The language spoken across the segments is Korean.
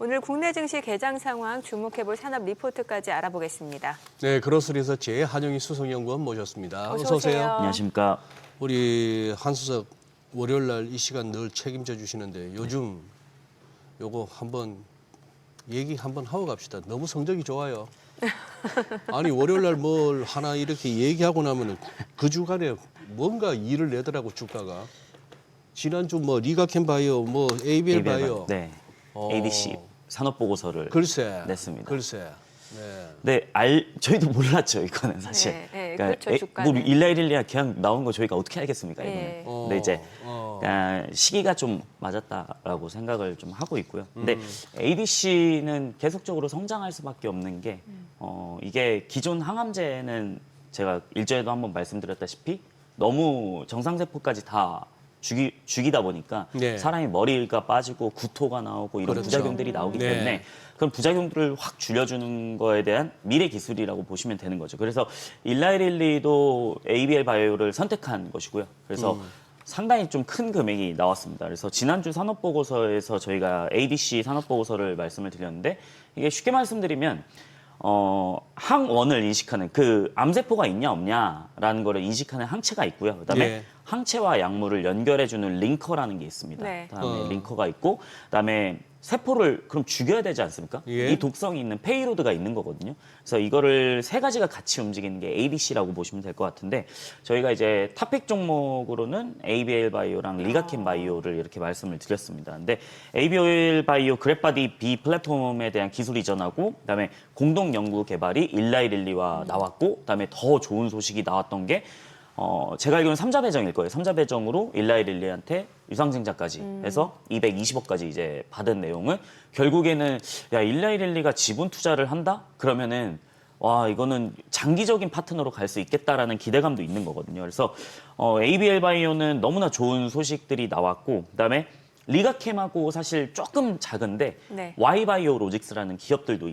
오늘 국내 증시 개장 상황 주목해볼 산업 리포트까지 알아보겠습니다. 네, 그로스리서치의 한영희 수석연구원 모셨습니다. 어서 오세요. 안녕하십니까. 우리 한수석 월요일 날 이 시간 늘 책임져 주시는데 요즘 요거 한번 얘기 한번 하고 갑시다. 너무 성적이 좋아요. 아니 월요일 날 뭘 하나 이렇게 얘기하고 나면은 그 주간에 뭔가 일을 내더라고 주가가. 지난주 뭐 리가켄바이오, 뭐 ABL 바이오. 네. ADC 산업 보고서를 글쎄. 냈습니다. 글쎄. 네. 네, 저희도 몰랐죠 이거는 사실. 네, 그렇죠, 주가는. 뭐 일라이릴리아 계약 나온 거 저희가 어떻게 알겠습니까 이거는. 네. 근데 이제 시기가 좀 맞았다라고 생각을 좀 하고 있고요. 근데 ADC는 계속적으로 성장할 수밖에 없는 게 이게 기존 항암제는 제가 일전에도 한번 말씀드렸다시피 너무 정상세포까지 다 죽이다 보니까 네. 사람이 머리가 빠지고 구토가 나오고 이런 그렇죠. 부작용들이 나오기 네. 때문에 그런 부작용들을 확 줄여주는 거에 대한 미래 기술이라고 보시면 되는 거죠. 그래서 일라이릴리도 ABL 바이오를 선택한 것이고요. 그래서 상당히 좀 큰 금액이 나왔습니다. 그래서 지난주 산업보고서에서 저희가 ADC 산업보고서를 말씀을 드렸는데 이게 쉽게 말씀드리면 항원을 인식하는 그 암세포가 있냐 없냐라는 거를 인식하는 항체가 있고요. 그다음에 예. 항체와 약물을 연결해주는 링커라는 게 있습니다. 네. 그다음에 링커가 있고 그다음에 세포를 그럼 죽여야 되지 않습니까? 예. 이 독성이 있는 페이로드가 있는 거거든요. 그래서 이거를 세 가지가 같이 움직이는 게 ADC라고 보시면 될 것 같은데 저희가 이제 탑픽 종목으로는 ABL 바이오랑 리가켄 바이오를 이렇게 말씀을 드렸습니다. 근데 ABL 바이오 그래프바디 B 플랫폼에 대한 기술 이전하고 그다음에 공동 연구 개발이 일라이릴리와 나왔고 그다음에 더 좋은 소식이 나왔던 게 제가 알기로는 3자 배정일 거예요. 3자 배정으로 일라이릴리한테 유상증자까지 해서 220억까지 이제 받은 내용을 결국에는 야 일라이릴리가 지분 투자를 한다? 그러면은 와 이거는 장기적인 파트너로 갈 수 있겠다라는 기대감도 있는 거거든요. 그래서 ABL 바이오는 너무나 좋은 소식들이 나왔고 그다음에 리가캠하고 사실 조금 작은데 네. Y바이오 로직스라는 기업도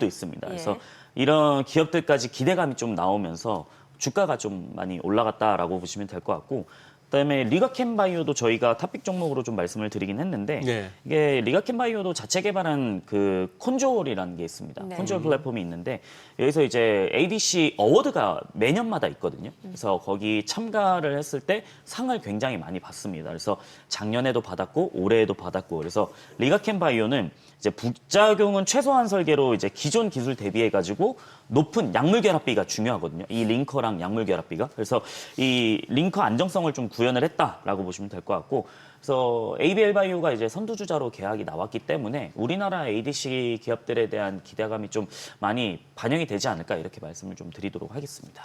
있습니다. 그래서 이런 기업들까지 기대감이 좀 나오면서 주가가 좀 많이 올라갔다라고 보시면 될 것 같고 그다음에 리가켄 바이오도 저희가 탑픽 종목으로 좀 말씀을 드리긴 했는데 네. 이게 리가켄 바이오도 자체 개발한 그 콘조올이라는 게 있습니다. 네. 콘조올 플랫폼이 있는데 여기서 이제 ADC 어워드가 매년마다 있거든요. 그래서 거기 참가를 했을 때 상을 굉장히 많이 받습니다. 그래서 작년에도 받았고 올해에도 받았고 그래서 리가켄 바이오는 이제 부작용은 최소한 설계로 이제 기존 기술 대비해 가지고 높은 약물 결합비가 중요하거든요. 이 링커랑 약물 결합비가. 그래서 이 링커 안정성을 좀 구현을 했다라고 보시면 될 것 같고. 그래서 ABL 바이오가 이제 선두주자로 계약이 나왔기 때문에 우리나라 ADC 기업들에 대한 기대감이 좀 많이 반영이 되지 않을까 이렇게 말씀을 좀 드리도록 하겠습니다.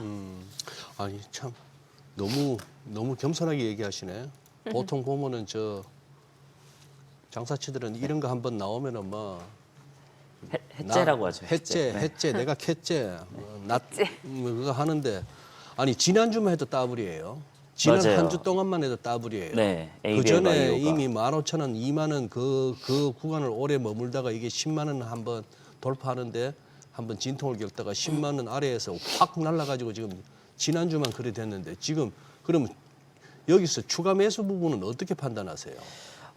아니 참 너무 겸손하게 얘기하시네. 보통 보면은 저 장사치들은 이런 거 한번 나오면은 뭐 해째라고 하죠. 해째, 네. 해째, 내가 캐째, 그거 하는데 아니 지난주만 해도 따블이에요. 지난 맞아요. 한 주 동안만 해도 따블이에요. 네, 그 ABL 전에 바이오가. 이미 15,000원, 2만 원 그 구간을 오래 머물다가 이게 10만 원 한번 돌파하는데 한번 진통을 겪다가 10만 원 아래에서 확 날라가지고 지금 지난주만 그래 됐는데 지금 그러면 여기서 추가 매수 부분은 어떻게 판단하세요?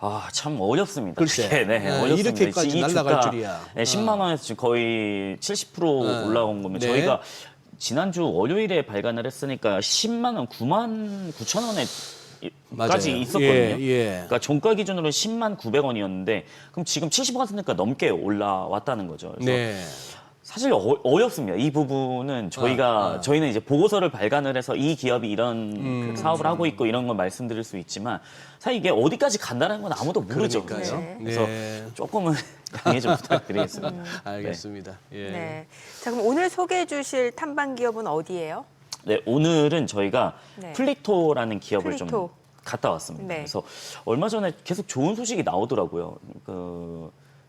아, 참 어렵습니다. 글쎄. 그게. 네, 네, 어렵습니다. 이렇게까지 이 날아갈 주가, 줄이야. 네, 10만 원에서 지금 거의 70% 올라온 거면 네. 저희가 지난주 월요일에 발간을 했으니까 10만 원, 9만 9천 원에 까지 맞아요. 있었거든요. 예. 그러니까 종가 기준으로 10만 900원이었는데 그럼 지금 70%가 넘게 올라왔다는 거죠. 그래서 네. 사실 어렵습니다. 이 부분은 저희는 이제 보고서를 발간을 해서 이 기업이 이런 그 사업을 하고 있고 이런 걸 말씀드릴 수 있지만 사실 이게 어디까지 간다는 건 아무도 모르죠. 그러니까요. 네. 그래서 네. 조금은 양해 좀 부탁드리겠습니다. 알겠습니다. 예. 네. 자, 그럼 오늘 소개해 주실 탐방 기업은 어디예요? 네, 오늘은 저희가 네. 플리토라는 기업을 플리토. 좀 갔다 왔습니다. 네. 그래서 얼마 전에 계속 좋은 소식이 나오더라고요.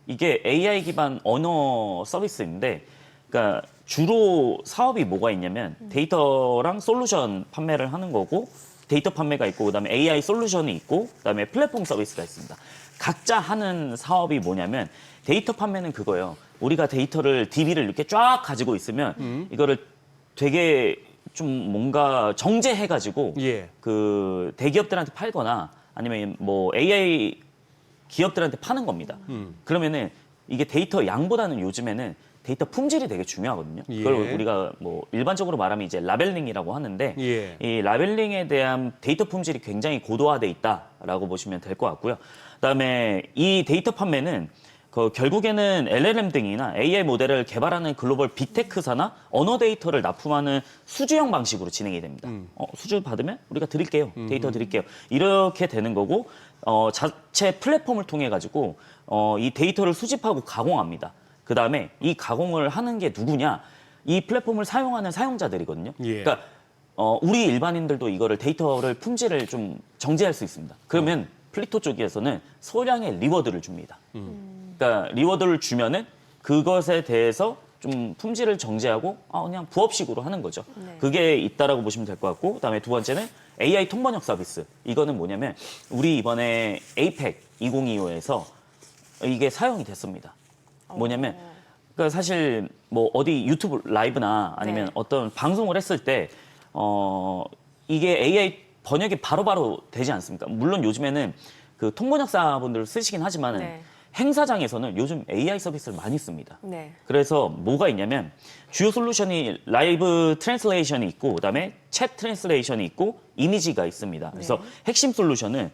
이게 AI 기반 언어 서비스인데, 그러니까 주로 사업이 뭐가 있냐면 데이터랑 솔루션 판매를 하는 거고, 데이터 판매가 있고, 그다음에 AI 솔루션이 있고, 그다음에 플랫폼 서비스가 있습니다. 각자 하는 사업이 뭐냐면 데이터 판매는 그거예요. 우리가 데이터를 DB를 이렇게 쫙 가지고 있으면 이거를 되게 좀 뭔가 정제해가지고 예. 그 대기업들한테 팔거나 아니면 뭐 AI 기업들한테 파는 겁니다. 그러면은 이게 데이터 양보다는 요즘에는 데이터 품질이 되게 중요하거든요. 그걸 예. 우리가 뭐 일반적으로 말하면 이제 라벨링이라고 하는데 예. 이 라벨링에 대한 데이터 품질이 굉장히 고도화돼 있다라고 보시면 될 것 같고요. 그다음에 이 데이터 판매는 결국에는 LLM 등이나 AI 모델을 개발하는 글로벌 빅테크사나 언어 데이터를 납품하는 수주형 방식으로 진행이 됩니다. 수주 받으면 우리가 드릴게요. 데이터 드릴게요. 이렇게 되는 거고 자체 플랫폼을 통해 가지고 이 데이터를 수집하고 가공합니다. 그다음에 이 가공을 하는 게 누구냐? 이 플랫폼을 사용하는 사용자들이거든요. 예. 그러니까 우리 일반인들도 이거를 데이터를 품질을 좀 정제할 수 있습니다. 그러면 플리토 쪽에서는 소량의 리워드를 줍니다. 그러니까 리워드를 주면은 그것에 대해서 좀 품질을 정제하고 그냥 부업식으로 하는 거죠. 네. 그게 있다라고 보시면 될 것 같고, 그다음에 두 번째는 AI 통번역 서비스. 이거는 뭐냐면 우리 이번에 APEC 2025에서 이게 사용이 됐습니다. 뭐냐면 그러니까 사실 뭐 어디 유튜브 라이브나 아니면 네. 어떤 방송을 했을 때 이게 AI 번역이 바로바로 되지 않습니까? 물론 요즘에는 그 통번역사분들 쓰시긴 하지만은 네. 행사장에서는 요즘 AI 서비스를 많이 씁니다. 네. 그래서 뭐가 있냐면 주요 솔루션이 라이브 트랜슬레이션이 있고 그다음에 챗 트랜슬레이션이 있고 이미지가 있습니다. 그래서 핵심 솔루션은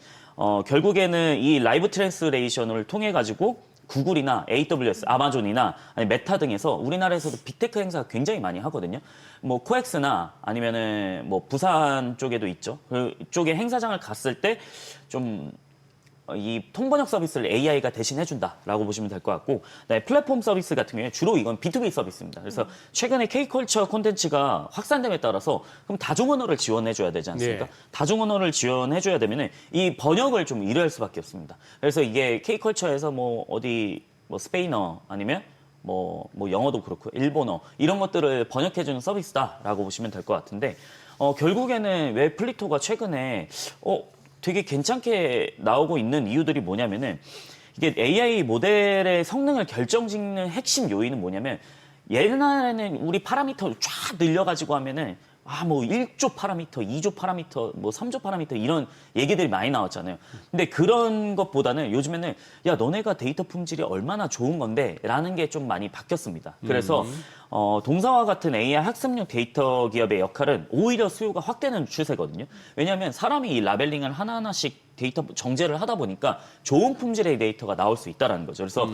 결국에는 이 라이브 트랜슬레이션을 통해 가지고 구글이나 AWS, 아마존이나 아니 메타 등에서 우리나라에서도 빅테크 행사 굉장히 많이 하거든요. 뭐 코엑스나 아니면은 뭐 부산 쪽에도 있죠. 그쪽에 행사장을 갔을 때 좀 이 통번역 서비스를 AI가 대신해준다라고 보시면 될 것 같고, 그다음에 플랫폼 서비스 같은 경우에 주로 이건 B2B 서비스입니다. 그래서 최근에 K컬처 콘텐츠가 확산됨에 따라서 그럼 다중언어를 지원해줘야 되지 않습니까? 네. 다중언어를 지원해줘야 되면은 이 번역을 좀 의뢰할 수밖에 없습니다. 그래서 이게 K컬처에서 뭐 어디 뭐 스페인어 아니면 뭐 영어도 그렇고 일본어 이런 것들을 번역해주는 서비스다라고 보시면 될 것 같은데 결국에는 왜 플리토가 최근에 되게 괜찮게 나오고 있는 이유들이 뭐냐면은 이게 AI 모델의 성능을 결정짓는 핵심 요인은 뭐냐면 옛날에는 우리 파라미터를 쫙 늘려가지고 하면은 뭐 1조 파라미터, 2조 파라미터, 뭐 3조 파라미터 이런 얘기들이 많이 나왔잖아요. 근데 그런 것보다는 요즘에는 야 너네가 데이터 품질이 얼마나 좋은 건데 라는 게 좀 많이 바뀌었습니다. 그래서 동사와 같은 AI 학습용 데이터 기업의 역할은 오히려 수요가 확대는 추세거든요. 왜냐하면 사람이 이 라벨링을 하나하나씩 데이터 정제를 하다 보니까 좋은 품질의 데이터가 나올 수 있다라는 거죠. 그래서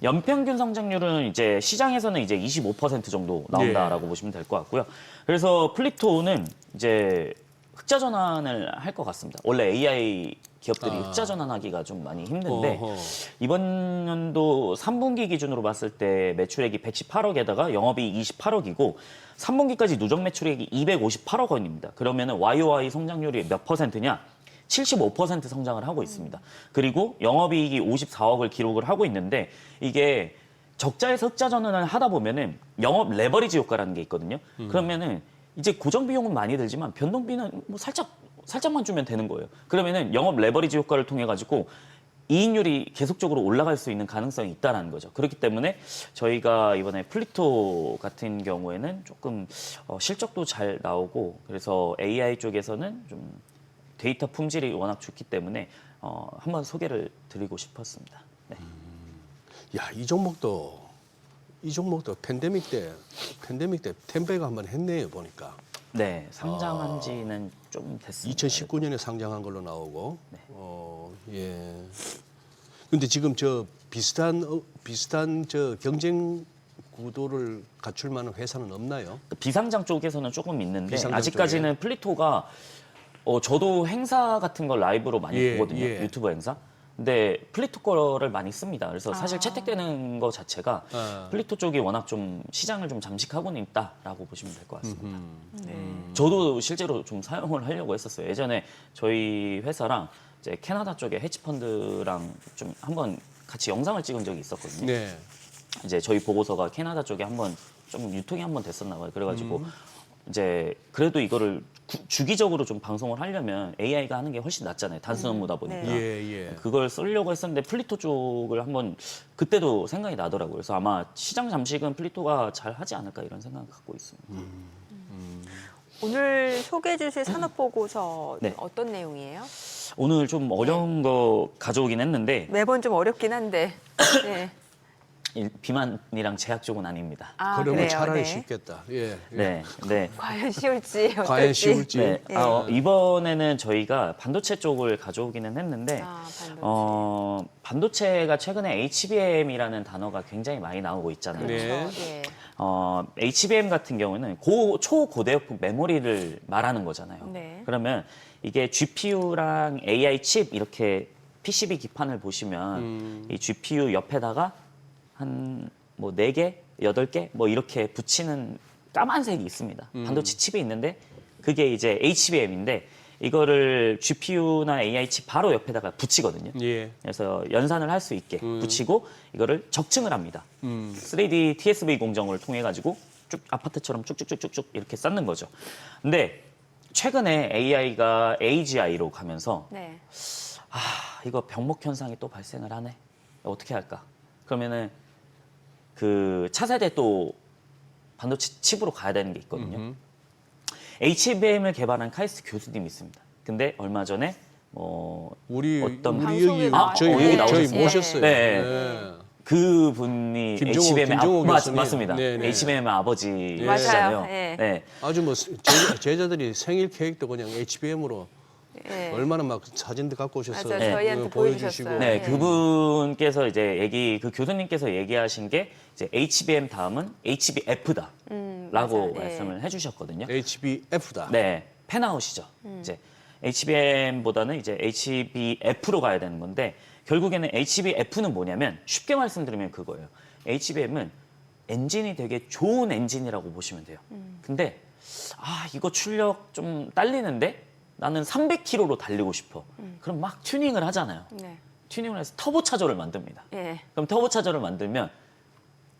연평균 성장률은 이제 시장에서는 이제 25% 정도 나온다라고 보시면 될 것 같고요. 그래서 플리토는 이제 흑자 전환을 할 것 같습니다. 원래 AI 기업들이 흑자 전환하기가 좀 많이 힘든데 어허. 이번 연도 3분기 기준으로 봤을 때 매출액이 118억에다가 영업이익 28억이고 3분기까지 누적 매출액이 258억 원입니다. 그러면은 YOY 성장률이 몇 퍼센트냐? 75% 성장을 하고 있습니다. 그리고 영업이익이 54억을 기록을 하고 있는데 이게 적자에서 흑자 전환을 하다 보면은 영업 레버리지 효과라는 게 있거든요. 그러면은 이제 고정 비용은 많이 들지만 변동비는 뭐 살짝만 주면 되는 거예요. 그러면은 영업 레버리지 효과를 통해 가지고 이익률이 계속적으로 올라갈 수 있는 가능성이 있다라는 거죠. 그렇기 때문에 저희가 이번에 플리토 같은 경우에는 조금 실적도 잘 나오고 그래서 AI 쪽에서는 좀 데이터 품질이 워낙 좋기 때문에 한번 소개를 드리고 싶었습니다. 네. 야, 이 종목도 팬데믹 때 텐베가 한번 했네요, 보니까. 네, 상장한 지는 좀 됐습니다. 2019년에 상장한 걸로 나오고. 네. 예. 근데 지금 저 비슷한 저 경쟁 구도를 갖출 만한 회사는 없나요? 비상장 쪽에서는 조금 있는데 비상장 아직까지는 플리토가 저도 행사 같은 걸 라이브로 많이 예, 보거든요. 예. 유튜브 행사. 근데 플리토 거를 많이 씁니다. 그래서 사실 채택되는 거 자체가 플리토 쪽이 워낙 좀 시장을 좀 잠식하고는 있다라고 보시면 될 것 같습니다. 저도 실제로 좀 사용을 하려고 했었어요. 예전에 저희 회사랑 이제 캐나다 쪽에 헤지펀드랑 좀 한번 같이 영상을 찍은 적이 있었거든요. 네. 이제 저희 보고서가 캐나다 쪽에 한번 좀 유통이 한번 됐었나 봐요. 그래가지고 이제 그래도 이거를 주기적으로 좀 방송을 하려면 AI가 하는 게 훨씬 낫잖아요. 단순 업무다 보니까. 예, 예. 그걸 쓰려고 했었는데 플리토 쪽을 한번 그때도 생각이 나더라고요. 그래서 아마 시장 잠식은 플리토가 잘 하지 않을까 이런 생각을 갖고 있습니다. 오늘 소개해 주실 산업 보고서 네. 어떤 내용이에요? 오늘 좀 어려운 거 가져오긴 했는데 매번 좀 어렵긴 한데. 네. 비만이랑 제약 쪽은 아닙니다. 아, 그러면 그래요? 차라리 네. 쉽겠다. 예. 예. 네, 네. 과연 쉬울지 어떨지. 과연 쉬울지. 네. 예. 이번에는 저희가 반도체 쪽을 가져오기는 했는데 아, 반도체. 반도체가 최근에 HBM이라는 단어가 굉장히 많이 나오고 있잖아요. 네. 그렇죠. 예. HBM 같은 경우는 초고대역폭 메모리를 말하는 거잖아요. 네. 그러면 이게 GPU랑 AI 칩 이렇게 PCB 기판을 보시면 이 GPU 옆에다가 한 뭐 4개, 8개 뭐 이렇게 붙이는 까만색이 있습니다. 반도체 칩이 있는데 그게 이제 HBM인데 이거를 GPU나 AI 칩 바로 옆에다가 붙이거든요. 예. 그래서 연산을 할 수 있게 붙이고 이거를 적층을 합니다. 3D TSV 공정을 통해 가지고 쭉 아파트처럼 쭉쭉쭉쭉쭉 이렇게 쌓는 거죠. 근데 최근에 AI가 AGI로 가면서 네. 이거 병목 현상이 또 발생을 하네. 어떻게 할까? 그러면은 그 차세대 또 반도체 칩으로 가야 되는 게 있거든요. HBM을 개발한 카이스트 교수님이 있습니다. 근데 얼마 전에 우리 어떤 우리 방송에 여기 나왔죠. 저희 여기 저희 나오셨어요. 모셨어요. 네. 네. 그분이 HBM의 교수님. 맞습니다. 네네. HBM의 아버지시잖아요. 맞아요. 예. 네. 아주 뭐 제자들이 생일 케이크도 그냥 HBM으로 예. 얼마나 막 사진도 갖고 오셔서 맞아요. 저희한테 보여주셨어요. 네, 네. 그분께서 이제 그 교수님께서 얘기하신 게 이제 HBM 다음은 HBF다. 라고 맞아요. 말씀을 해주셨거든요. HBF다. 네, 펜아웃이죠. 이제 HBM보다는 이제 HBF로 가야 되는 건데 결국에는 HBF는 뭐냐면 쉽게 말씀드리면 그거예요. HBM은 엔진이 되게 좋은 엔진이라고 보시면 돼요. 근데 이거 출력 좀 딸리는데 나는 300km로 달리고 싶어. 그럼 막 튜닝을 하잖아요. 네. 튜닝을 해서 터보차저를 만듭니다. 예. 그럼 터보차저를 만들면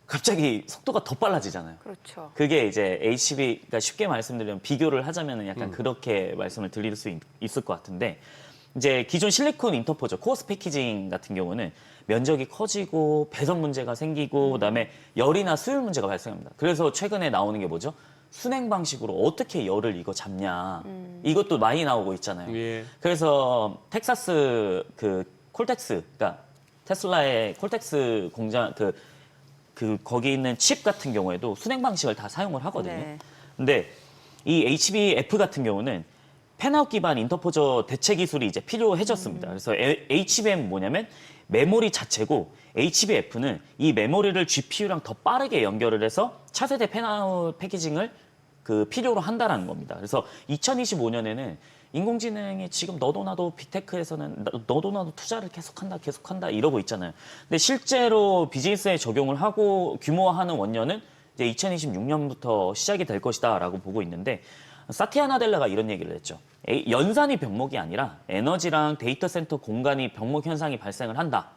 갑자기 속도가 더 빨라지잖아요. 그렇죠. 그게 이제 HB가 쉽게 말씀드리면 비교를 하자면 약간 그렇게 말씀을 드릴 수 있을 것 같은데 이제 기존 실리콘 인터포저 코어스 패키징 같은 경우는 면적이 커지고 배선 문제가 생기고 그다음에 열이나 수율 문제가 발생합니다. 그래서 최근에 나오는 게 뭐죠? 순행 방식으로 어떻게 열을 이거 잡냐. 이것도 많이 나오고 있잖아요. 예. 그래서 텍사스 그 콜텍스, 그러니까 테슬라의 콜텍스 공장 거기 있는 칩 같은 경우에도 순행 방식을 다 사용을 하거든요. 네. 근데 이 HBF 같은 경우는 펜아웃 기반 인터포저 대체 기술이 이제 필요해졌습니다. 그래서 HBM 뭐냐면 메모리 자체고 HBF는 이 메모리를 GPU랑 더 빠르게 연결을 해서 차세대 펜아웃 패키징을 필요로 한다라는 겁니다. 그래서 2025년에는 인공지능이 지금 너도 나도 빅테크에서는 너도 나도 투자를 계속한다 이러고 있잖아요. 근데 실제로 비즈니스에 적용을 하고 규모화하는 원년은 이제 2026년부터 시작이 될 것이다라고 보고 있는데 사티아 나델라가 이런 얘기를 했죠. 연산이 병목이 아니라 에너지랑 데이터 센터 공간이 병목 현상이 발생을 한다.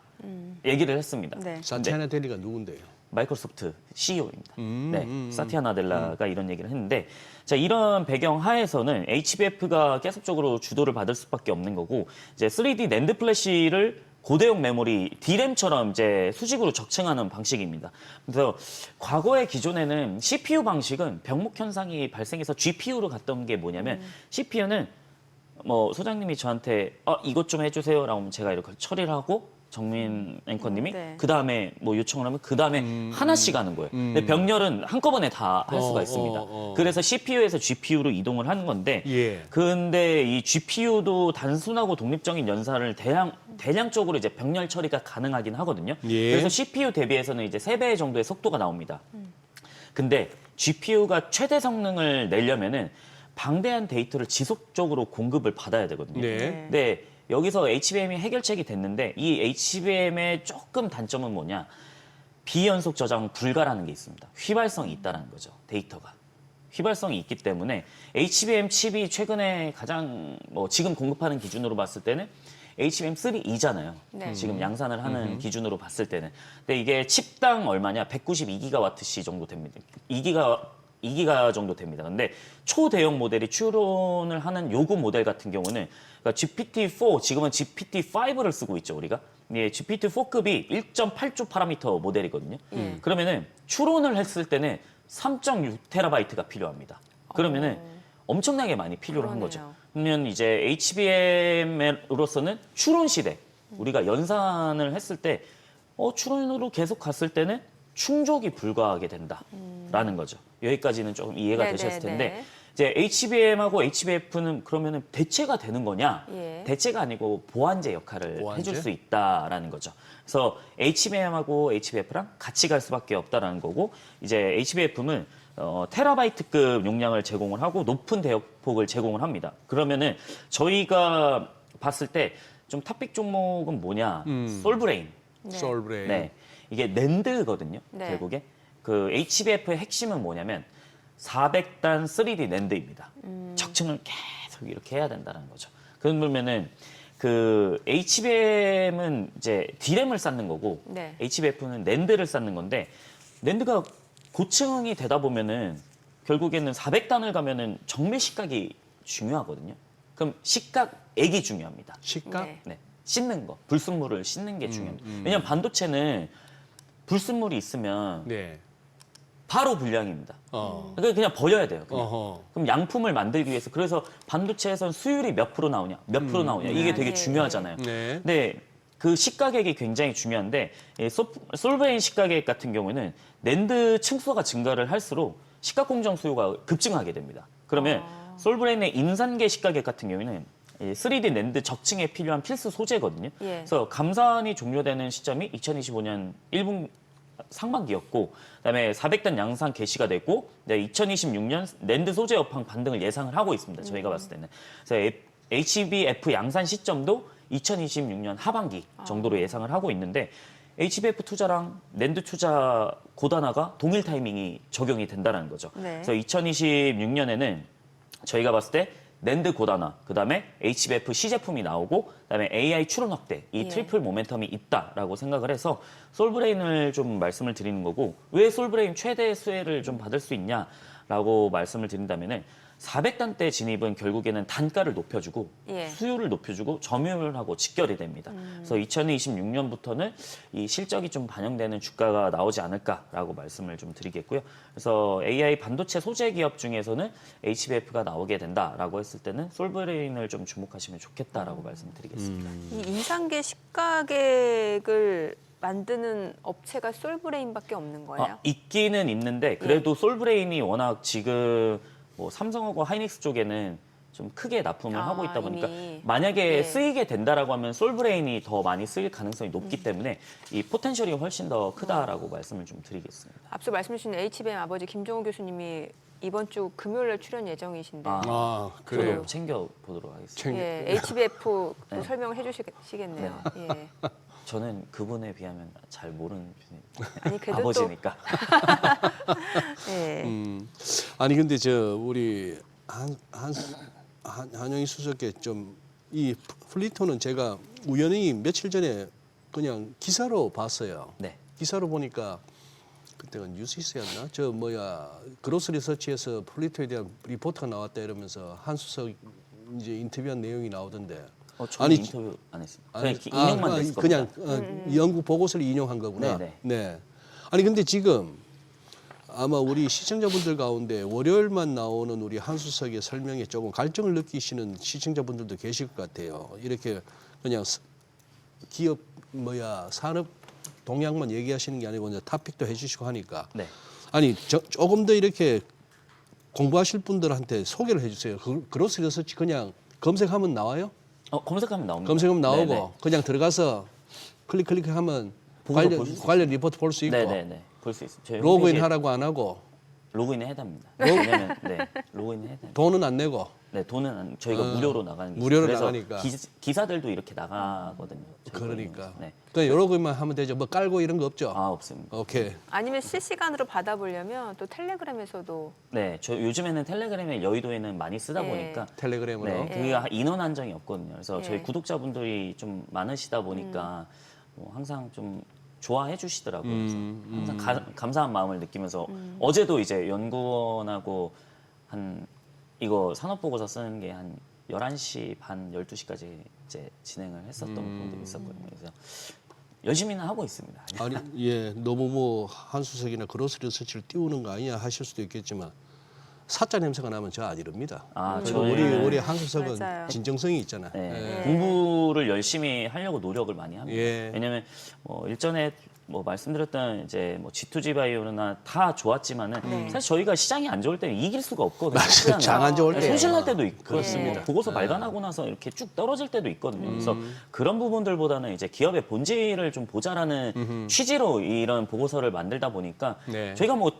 얘기를 했습니다. 네. 사티아나 데리가 누군데요? 마이크로소프트 CEO입니다. 네, 사티아 나델라가 이런 얘기를 했는데 자 이런 배경 하에서는 HBF가 계속적으로 주도를 받을 수밖에 없는 거고 이제 3D 낸드 플래시를 고대용 메모리 D램처럼 이제 수직으로 적층하는 방식입니다. 그래서 과거의 기존에는 CPU 방식은 병목 현상이 발생해서 GPU로 갔던 게 뭐냐면 CPU는 뭐 소장님이 저한테 이것 좀 해주세요라고 하면 제가 이렇게 처리를 하고 정민 앵커님이 네. 그 다음에 뭐 요청을 하면 그 다음에 하나씩 하는 거예요. 근데 병렬은 한꺼번에 다 할 수가 있습니다. 그래서 CPU에서 GPU로 이동을 하는 건데, 예. 근데 이 GPU도 단순하고 독립적인 연산을 대량적으로 이제 병렬 처리가 가능하긴 하거든요. 예. 그래서 CPU 대비해서는 이제 3배 정도의 속도가 나옵니다. 근데 GPU가 최대 성능을 내려면은 방대한 데이터를 지속적으로 공급을 받아야 되거든요. 네. 근데 여기서 HBM이 해결책이 됐는데 이 HBM의 조금 단점은 뭐냐? 비연속 저장 불가라는 게 있습니다. 휘발성이 있다는 거죠. 데이터가. 휘발성이 있기 때문에 HBM 칩이 최근에 가장 지금 공급하는 기준으로 봤을 때는 HBM3E잖아요. 네. 지금 양산을 하는 기준으로 봤을 때는. 근데 이게 칩당 얼마냐? 192GWh 정도 됩니다. 2기가 정도 됩니다. 근데 초대형 모델이 추론을 하는 요구 모델 같은 경우는 그러니까 GPT-4, 지금은 GPT-5를 쓰고 있죠, 우리가. 예, GPT-4급이 1.8조 파라미터 모델이거든요. 그러면은 추론을 했을 때는 3.6TB가 필요합니다. 그러면은 엄청나게 많이 필요한 거죠. 그러네요. 그러면 이제 HBM으로서는 추론 시대, 우리가 연산을 했을 때 출원으로 계속 갔을 때는 충족이 불가하게 된다라는 거죠. 여기까지는 조금 이해가 네, 되셨을 네, 텐데 네. 이제 HBM하고 HBF는 그러면은 대체가 되는 거냐? 예. 대체가 아니고 보완제 역할을 보완제? 해줄 수 있다라는 거죠. 그래서 HBM하고 HBF랑 같이 갈 수밖에 없다라는 거고 이제 HBF는 테라바이트급 용량을 제공을 하고 높은 대역폭을 제공을 합니다. 그러면은 저희가 봤을 때 좀 탑픽 종목은 뭐냐? 솔브레인. 솔브레인. 네. 이게 낸드거든요. 네. 결국에 그 HBF의 핵심은 뭐냐면 400단 3D 낸드입니다. 적층을 계속 이렇게 해야 된다는 거죠. 그러면은 그 HBM은 이제 D램을 쌓는 거고 네. HBF는 낸드를 쌓는 건데 낸드가 고층이 되다 보면은 결국에는 400단을 가면은 정밀 시각이 중요하거든요. 그럼 시각액이 중요합니다. 식각? 네. 네. 씻는 거, 불순물을 씻는 게 중요합니다. 왜냐하면 반도체는 불순물이 있으면 네. 바로 불량입니다. 어. 그러니까 그냥 버려야 돼요. 그냥. 어허. 그럼 양품을 만들기 위해서 그래서 반도체에선 수율이 몇 프로 나오냐, 몇 프로 나오냐 이게 되게 네. 중요하잖아요. 네. 근데 그 시가격이 굉장히 중요한데 이 솔브레인 시가격 같은 경우는 낸드 층수가 증가를 할수록 시가 공정 수요가 급증하게 됩니다. 그러면 솔브레인의 인산계 시가격 같은 경우는 이 3D 낸드 적층에 필요한 필수 소재거든요. 예. 그래서 감산이 종료되는 시점이 2025년 1분 상반기였고, 그다음에 400단 양산 개시가 됐고, 2026년 낸드 소재 업황 반등을 예상을 하고 있습니다. 저희가 봤을 때는. 그래서 HBF 양산 시점도 2026년 하반기 정도로 예상을 하고 있는데 HBF 투자랑 낸드 투자 고단화가 동일 타이밍이 적용이 된다는 거죠. 네. 그래서 2026년에는 저희가 봤을 때 낸드 고단화, 그다음에 HBF 시제품이 나오고, 그다음에 AI 추론 확대, 이 예. 트리플 모멘텀이 있다라고 생각을 해서 솔브레인을 좀 말씀을 드리는 거고, 왜 솔브레인 최대 수혜를 좀 받을 수 있냐라고 말씀을 드린다면은 400단대 진입은 결국에는 단가를 높여주고 예. 수요를 높여주고 점유율하고 직결이 됩니다. 그래서 2026년부터는 이 실적이 좀 반영되는 주가가 나오지 않을까라고 말씀을 좀 드리겠고요. 그래서 AI 반도체 소재 기업 중에서는 HBF가 나오게 된다라고 했을 때는 솔브레인을 좀 주목하시면 좋겠다라고 말씀드리겠습니다. 이 인상계 시가격을 만드는 업체가 솔브레인밖에 없는 거예요? 있기는 있는데 그래도 솔브레인이 워낙 지금 뭐 삼성하고 하이닉스 쪽에는 좀 크게 납품을 하고 있다 보니까 이미. 만약에 예. 쓰이게 된다라고 하면 솔브레인이 더 많이 쓰일 가능성이 높기 때문에 이 포텐셜이 훨씬 더 크다라고 말씀을 좀 드리겠습니다. 앞서 말씀해 주신 HBM 아버지 김종호 교수님이 이번 주 금요일에 출연 예정이신데 아, 저도 그래요. 챙겨 보도록 하겠습니다. 챙- 예, HBF 네. 또 설명을 해주시겠네요. 예. 저는 그분에 비하면 잘 모르는 편입니다. 아니 그래도 아버지니까. 또 예. 아니 근데 저 우리 한영희 수석께 좀 이 플리토는 제가 우연히 며칠 전에 그냥 기사로 봤어요. 네. 기사로 보니까 그때가 뉴시스였나? 저 뭐야 그로스 리서치에서 플리토에 대한 리포트가 나왔다 이러면서 한 수석 이제 인터뷰한 내용이 나오던데. 저는 아니, 인터뷰 안 했습니다. 아니, 그냥 인용만 됐을 그냥 겁니다. 연구 보고서를 인용한 거구나. 네네. 네. 아니 근데 지금 아마 우리 시청자분들 가운데 월요일만 나오는 우리 한수석의 설명에 조금 갈증을 느끼시는 시청자분들도 계실 것 같아요. 이렇게 그냥 기업 산업 동향만 얘기하시는 게 아니고 이제 토픽도 해주시고 하니까. 네. 아니 조금 더 이렇게 공부하실 분들한테 소개를 해주세요. 그로스 리서치 그냥 검색하면 나와요? 검색하면 나옵니다. 검색하면 나오고 네네. 그냥 들어가서 클릭하면 보고서 보실 수 관련 리포트 볼 수 있고 네네네. 볼 수 있습니다. 저희 로그인 홈페이지에 하라고 안 하고 로그인을 해야 됩니다. 왜냐면 로그인을 해야 됩니다. 돈은 안 내고 네, 저희가 무료로 나가는 게 무료로 그래서 나가니까. 기사들도 이렇게 나가거든요. 저희 그러니까 거기는. 네. 그냥 로그인만 하면 되죠. 뭐 깔고 이런 거 없죠. 없습니다. 오케이. 아니면 실시간으로 받아보려면 또 텔레그램에서도 네, 저 요즘에는 텔레그램을 여의도에는 많이 쓰다 예. 보니까 텔레그램으로. 네, 그게 인원 한정이 없거든요. 그래서 예. 저희 구독자분들이 좀 많으시다 보니까 뭐 항상 좀 좋아해 주시더라고요. 그래서 항상 감사한 마음을 느끼면서 어제도 이제 연구원하고 한 이거 산업보고서 쓰는 게 한 11시 반, 12시까지 이제 진행을 했었던 부분들이 있었거든요. 그래서 열심히는 하고 있습니다. 아니 예 너무 뭐 한수석이나 그로스 리서치를 띄우는 거 아니냐 하실 수도 있겠지만 사자 냄새가 나면 저 안 이럽니다. 그리고 저는 우리 한수석은 맞아요. 진정성이 있잖아요. 네, 예. 공부를 열심히 하려고 노력을 많이 합니다. 예. 왜냐하면 일전에 뭐 말씀드렸던 이제 뭐 G2G 바이오나 다 좋았지만은 네. 사실 저희가 시장이 안 좋을 때는 이길 수가 없거든요. 맞아요. 장 안 좋을 때. 손실날 때도 있고 그렇습니다. 뭐 보고서 네. 발간하고 나서 이렇게 쭉 떨어질 때도 있거든요. 그래서 그런 부분들보다는 이제 기업의 본질을 좀 보자라는 취지로 이런 보고서를 만들다 보니까 네. 저희가 뭐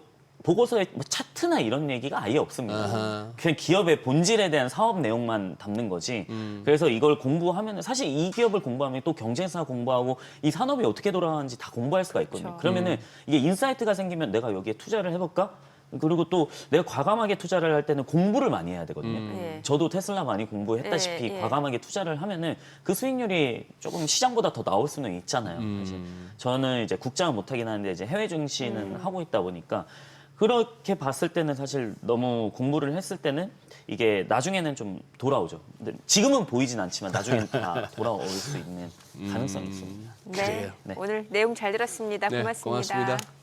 보고서에 뭐 차트나 이런 얘기가 아예 없습니다. 아하. 그냥 기업의 본질에 대한 사업 내용만 담는 거지. 그래서 이걸 공부하면 사실 이 기업을 공부하면 또 경쟁사 공부하고 이 산업이 어떻게 돌아가는지 다 공부할 수가 있거든요. 그렇죠. 그러면은 이게 인사이트가 생기면 내가 여기에 투자를 해볼까? 그리고 또 내가 과감하게 투자를 할 때는 공부를 많이 해야 되거든요. 예. 저도 테슬라 많이 공부했다시피 예. 과감하게 투자를 하면은 그 수익률이 조금 시장보다 더 나올 수는 있잖아요. 사실. 저는 이제 국장은 못하긴 하는데 이제 해외 증시는 하고 있다 보니까 그렇게 봤을 때는 사실 너무 공부를 했을 때는 이게 나중에는 좀 돌아오죠. 근데 지금은 보이진 않지만 나중에는 다 돌아올 수 있는 가능성이 있습니다. 네. 그래요. 네. 오늘 내용 잘 들었습니다. 네, 고맙습니다. 고맙습니다.